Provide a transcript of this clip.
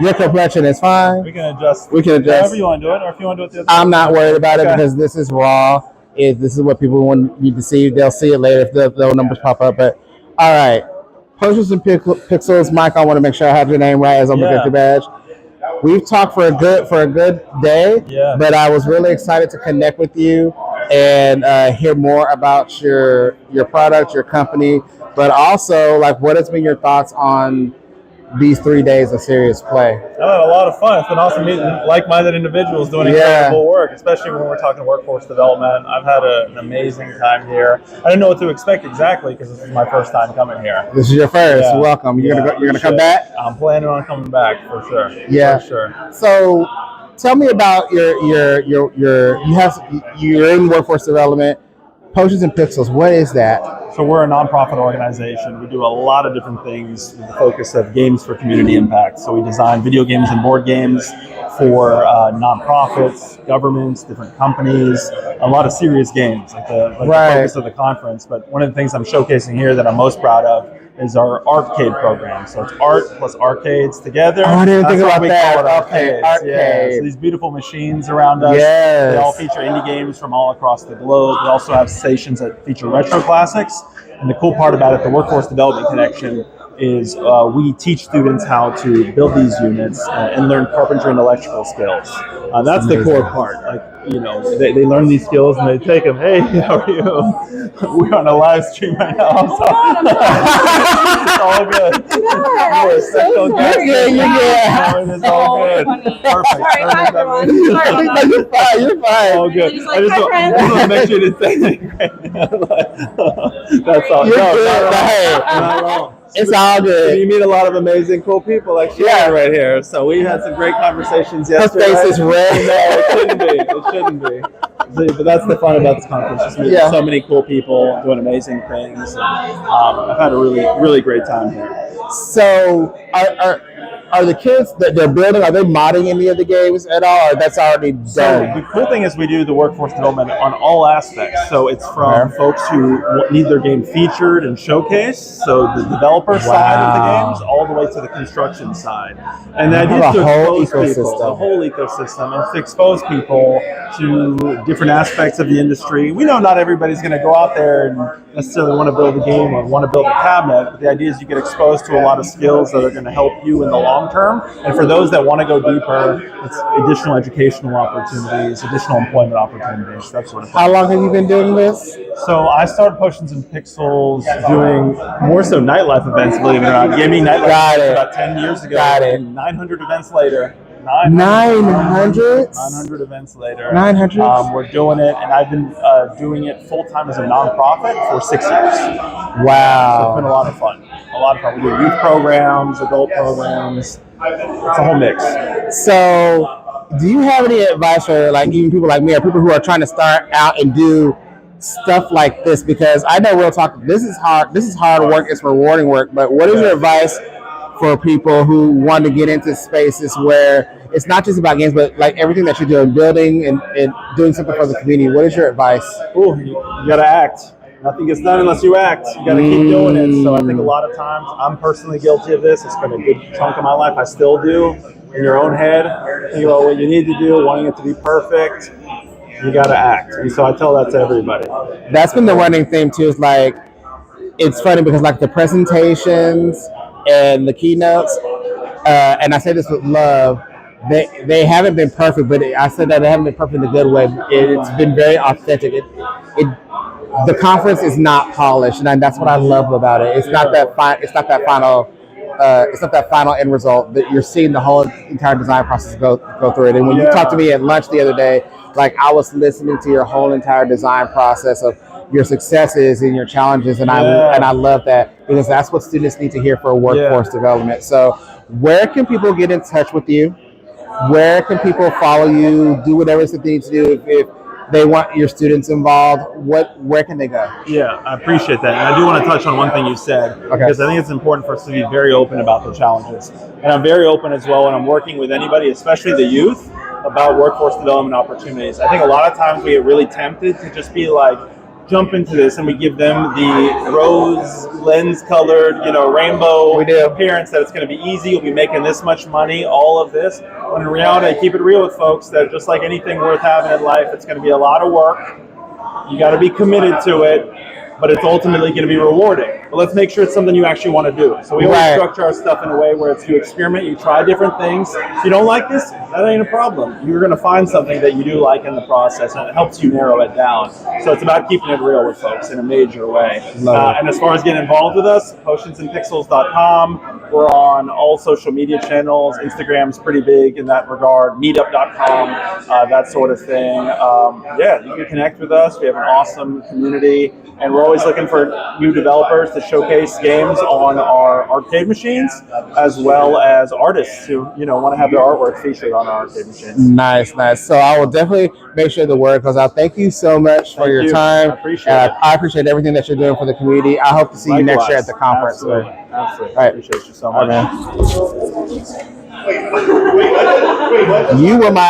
Your complexion is fine. We can adjust. We can adjust. However you want to do it, or if you want to do it the other I'm way. not worried about it because this is raw. This is what people want you to see. They'll see it later if the numbers pop up. But all right, Potions and Pixels, Mike. I want to make sure I have your name right as I'm looking at your badge. We've talked for a good day, but I was really excited to connect with you and hear more about your product, your company, but also like what has been your thoughts on these 3 days of serious play. I had a lot of fun. It's been awesome meeting like-minded individuals doing incredible work, especially when we're talking workforce development. I've had an amazing time here. I didn't know what to expect exactly because this is my first time coming here. This is your first. Welcome. You're gonna come back? I'm planning on coming back for sure. Yeah, for sure. So, tell me about you're in workforce development. Potions and Pixels. What is that? So we're a nonprofit organization. We do a lot of different things with the focus of games for community impact. So we design video games and board games for nonprofits, governments, different companies, a lot of serious games, like the focus of the conference. But one of the things I'm showcasing here that I'm most proud of is our arcade program. So it's art plus arcades together. Oh, I didn't think about that. Arcades. Yeah. So these beautiful machines around us. Yes. They all feature indie games from all across the globe. We also have stations that feature retro classics. And the cool part about it, the Workforce Development Connection, is we teach students how to build these units and learn carpentry and electrical skills. That's the core part. Like, you know, they learn these skills and they take them. Hey, how are you? We're on a live stream right now. I'm sorry. It's all good. It's all good. Perfect. You're fine. All good. I just want to make sure to say that's all. You're good. Not wrong. It's all good. You meet a lot of amazing, cool people like Sharon right here. So we had some great conversations yesterday. Her face is red. No, it shouldn't be. It shouldn't be. But that's the fun about this conference. Just meeting so many cool people doing amazing things. And, I've had a really, really great time here. So are the kids that they're building, are they modding any of the games at all, or that's already done? So the cool thing is we do the workforce development on all aspects. So it's from folks who need their game featured and showcased, so the developer side of the games, all the way to the construction side. And that is to expose people, the whole ecosystem, and to expose people to different aspects of the industry. We know not everybody's going to go out there and necessarily want to build a game or want to build a cabinet, but the idea is you get exposed to a lot of skills that are going to help you in the long term. And for those that want to go deeper, it's additional educational opportunities, additional employment opportunities, that sort of thing. How long have you been doing this? So I started Potions and Pixels doing more so nightlife events, believe it or not. Gaming nightlife events about 10 years ago. And 900 events later. 900 events later. 900? We're doing it, and I've been doing it full-time as a nonprofit for 6 years. Wow. So it's been a lot of fun. We do youth programs, adult programs. It's a whole mix. So do you have any advice for like even people like me or people who are trying to start out and do stuff like this? Because I know real talk, this is hard work, it's rewarding work, but what is your advice for people who want to get into spaces where it's not just about games, but like everything that you're doing, building and doing something for the community? What is your advice? Ooh, you gotta act. Nothing gets done unless you act. You gotta keep doing it. So I think a lot of times, I'm personally guilty of this. It's been a good chunk of my life. I still do. In your own head, think about what you need to do, wanting it to be perfect. You gotta act. And so I tell that to everybody. That's been the running theme too. Is like, it's funny because like the presentations and the keynotes, and I say this with love, they haven't been perfect, but I said that they haven't been perfect in a good way. It's been very authentic. The conference is not polished, and that's what I love about it. It's not that final end result that you're seeing the whole entire design process go through it. And when you talked to me at lunch the other day, like I was listening to your whole entire design process of your successes and your challenges, and I love that because that's what students need to hear for workforce development. So where can people get in touch with you? Where can people follow you, do whatever they need to do if they want your students involved? Where can they go? Yeah, I appreciate that. And I do want to touch on one thing you said, because I think it's important for us to be very open about the challenges. And I'm very open as well when I'm working with anybody, especially the youth, about workforce development opportunities. I think a lot of times we get really tempted to just be like, jump into this and we give them the rose lens colored, rainbow appearance that it's going to be easy, you'll be making this much money, all of this. When in reality, I keep it real with folks that just like anything worth having in life, it's going to be a lot of work. You got to be committed to it, but it's ultimately going to be rewarding. But let's make sure it's something you actually want to do. So we always structure our stuff in a way where it's you experiment, you try different things. If you don't like this, that ain't a problem. You're going to find something that you do like in the process, and it helps you narrow it down. So it's about keeping it real with folks in a major way. And as far as getting involved with us, potionsandpixels.com. We're on all social media channels. Instagram's pretty big in that regard. Meetup.com, that sort of thing. You can connect with us. We have an awesome community, and we're always looking for new developers to showcase games on our arcade machines, as well as artists who want to have their artwork featured on our arcade machines. Nice. So I will definitely make sure the word goes out. Thank you so much for your time. I appreciate everything that you're doing for the community. I hope to see you next year at the conference. Absolutely. All right. Appreciate you so much. You were my